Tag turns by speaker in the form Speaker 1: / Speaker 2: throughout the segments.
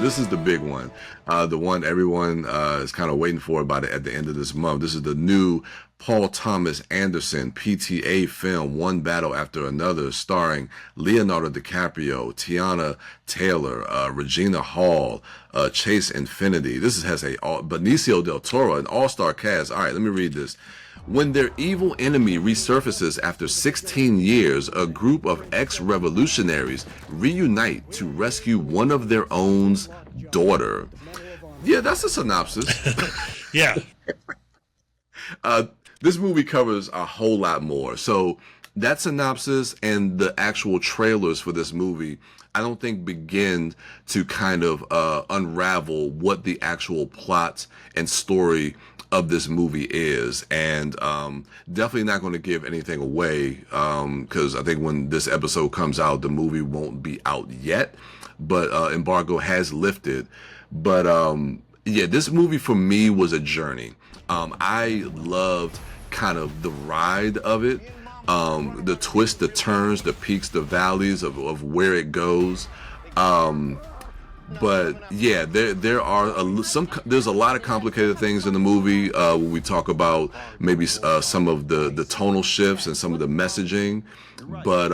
Speaker 1: this is the big one, the one everyone is kind of waiting for at the end of this month. This is the new Paul Thomas Anderson PTA film, One Battle After Another, starring Leonardo DiCaprio, Tiana Taylor, Regina Hall, Chase Infinity. Has Benicio del Toro, an all-star cast. All right, let me read this. When their evil enemy resurfaces after 16 years, a group of ex-revolutionaries reunite to rescue one of their own's daughter. Yeah, that's a synopsis.
Speaker 2: Yeah.
Speaker 1: This movie covers a whole lot more. So that synopsis and the actual trailers for this movie, I don't think begin to kind of unravel what the actual plot and story of this movie is, and definitely not going to give anything away, because I think when this episode comes out, the movie won't be out yet, but embargo has lifted. But yeah, this movie for me was a journey. I loved kind of the ride of it, the twists, the turns, the peaks, the valleys of where it goes. But yeah, there's a lot of complicated things in the movie when we talk about maybe some of the tonal shifts and some of the messaging. But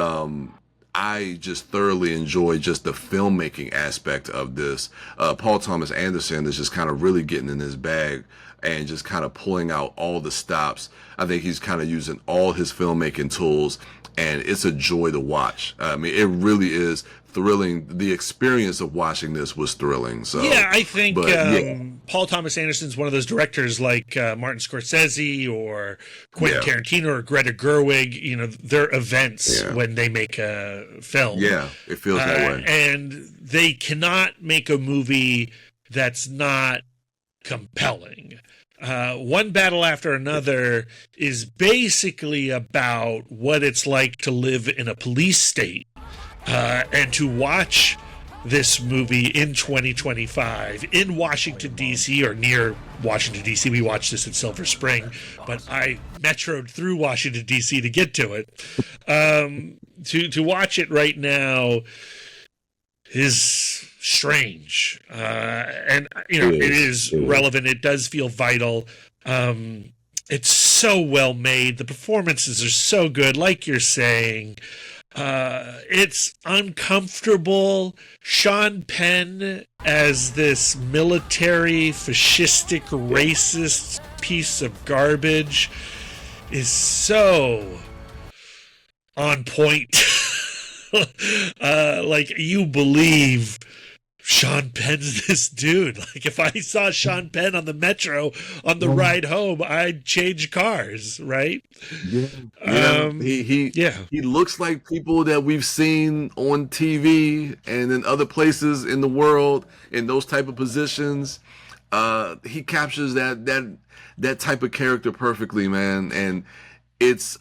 Speaker 1: I just thoroughly enjoy just the filmmaking aspect of this. Paul Thomas Anderson is just kind of really getting in his bag and just kind of pulling out all the stops. I think he's kind of using all his filmmaking tools, and it's a joy to watch. I mean, it really is thrilling. The experience of watching this was thrilling. So
Speaker 2: yeah, I think Paul Thomas Anderson's one of those directors like Martin Scorsese or Quentin Tarantino or Greta Gerwig. You know, their events when they make a film.
Speaker 1: Yeah, it feels that way.
Speaker 2: And they cannot make a movie that's not compelling. One Battle After Another is basically about what it's like to live in a police state. And to watch this movie in 2025 in Washington, D.C., or near Washington, D.C. We watched this in Silver Spring, but I metroed through Washington, D.C. to get to it. To watch it right now is strange. And, you know, it is relevant. It does feel vital. It's so well made. The performances are so good, like you're saying. It's uncomfortable. Sean Penn as this military, fascistic, racist piece of garbage is so on point. Like, you believe Sean Penn's this dude. Like, if I saw Sean Penn on the metro on the ride home, I'd change cars, right?
Speaker 1: Yeah. He looks like people that we've seen on TV and in other places in the world in those type of positions. He captures that type of character perfectly, man, and it's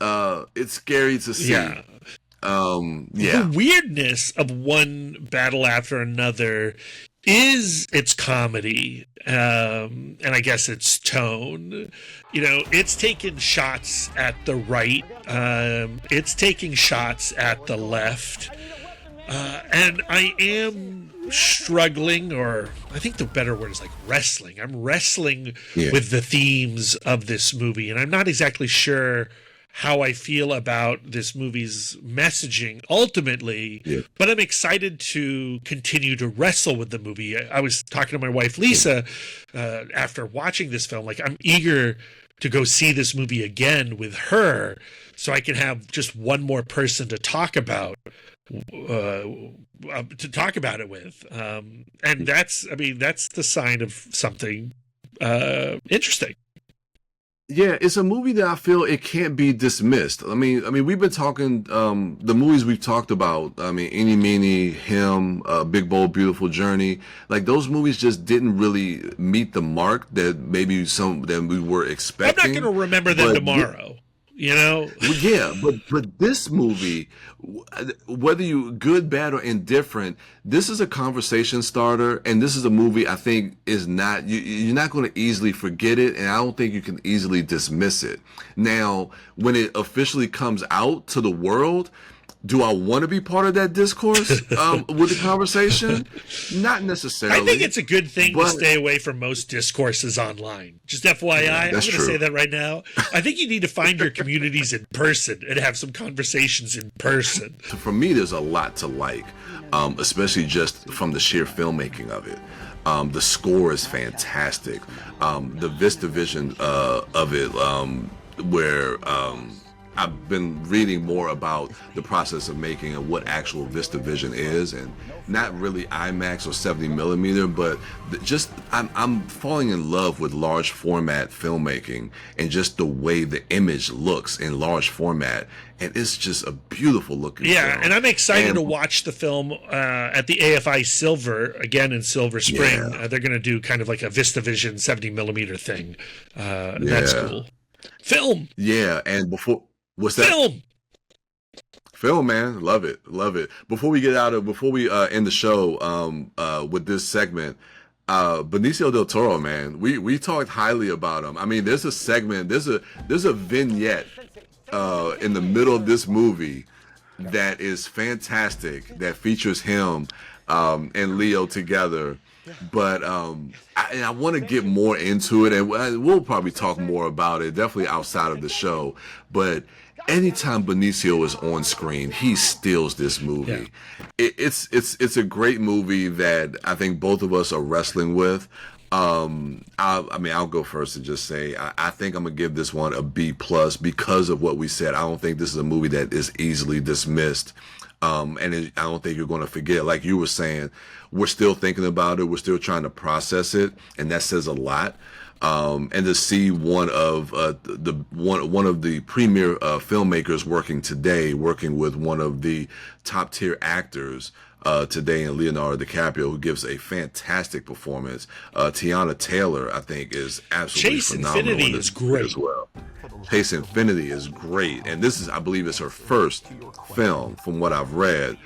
Speaker 1: scary to see.
Speaker 2: Yeah. The weirdness of One Battle After Another is its comedy, and I guess its tone. You know, it's taking shots at the right, it's taking shots at the left, and I am struggling, or I think the better word is like wrestling. I'm wrestling with the themes of this movie, and I'm not exactly sure how I feel about this movie's messaging ultimately, but I'm excited to continue to wrestle with the movie. I was talking to my wife, Lisa, after watching this film, like, I'm eager to go see this movie again with her so I can have just one more person to talk about it with. And that's the sign of something interesting.
Speaker 1: Yeah, it's a movie that I feel it can't be dismissed. I mean, we've been talking the movies we've talked about. I mean, Eeny, Meeny, Him, Big Bold Beautiful Journey. Like, those movies just didn't really meet the mark that maybe that we were expecting.
Speaker 2: I'm not going to remember them tomorrow. You know?
Speaker 1: Yeah, but this movie, whether you good, bad, or indifferent, this is a conversation starter, and this is a movie I think is not, you're not going to easily forget it, and I don't think you can easily dismiss it. Now, when it officially comes out to the world, Do I want to be part of that discourse with the conversation? Not necessarily.
Speaker 2: I think it's a good thing to
Speaker 1: but-
Speaker 2: stay away from most discourses online. Just FYI, I'm going to
Speaker 1: true.
Speaker 2: say that right now. I think you need to find your communities in person and have some conversations in person.
Speaker 1: For me, there's a lot to like, especially just from the sheer filmmaking of it. The score is fantastic. The VistaVision of it, where I've been reading more about the process of making and what actual VistaVision is, and not really IMAX or 70 millimeter, but just I'm falling in love with large format filmmaking and just the way the image looks in large format, and it's just a beautiful looking film.
Speaker 2: And I'm excited to watch the film at the AFI Silver again in Silver Spring.
Speaker 1: Yeah.
Speaker 2: They're going to do kind of like a VistaVision 70 millimeter thing. That's cool. Film.
Speaker 1: Yeah, and before. What's that? Film, man, love it. Before we end the show, with this segment, Benicio del Toro, man, we talked highly about him. I mean, there's a segment, there's a vignette, in the middle of this movie that is fantastic, that features him, and Leo together. But I want to get more into it, and we'll probably talk more about it, definitely outside of the show. But anytime Benicio is on screen, he steals this movie. Yeah. It's a great movie that I think both of us are wrestling with. I'll go first and just say I think I'm gonna give this one a B+ because of what we said. I don't think this is a movie that is easily dismissed. I don't think you're going to forget. Like you were saying, we're still thinking about it. We're still trying to process it, and that says a lot. And to see one of the premier filmmakers working with one of the top tier actors today in Leonardo DiCaprio, who gives a fantastic performance. Tiana Taylor, I think, is absolutely phenomenal. Chase
Speaker 2: Infinity is great
Speaker 1: as well. Chase Infinity is great, and this is, I believe, it's her first film, from what I've read.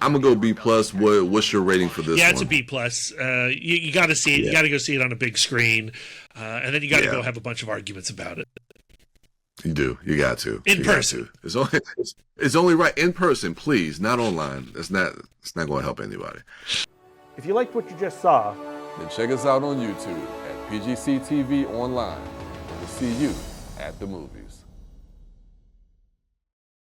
Speaker 1: I'm gonna go B+. What's your rating for this?
Speaker 2: Yeah,
Speaker 1: one?
Speaker 2: It's a B+. You got to see it. Yeah. You got to go see it on a big screen, and then you got to go have a bunch of arguments about it.
Speaker 1: You do. You got to
Speaker 2: in person.
Speaker 1: It's only right in person, please, not online. It's not going to help anybody.
Speaker 3: If you liked what you just saw,
Speaker 1: then check us out on YouTube at PGC TV Online. We'll see you at the movie.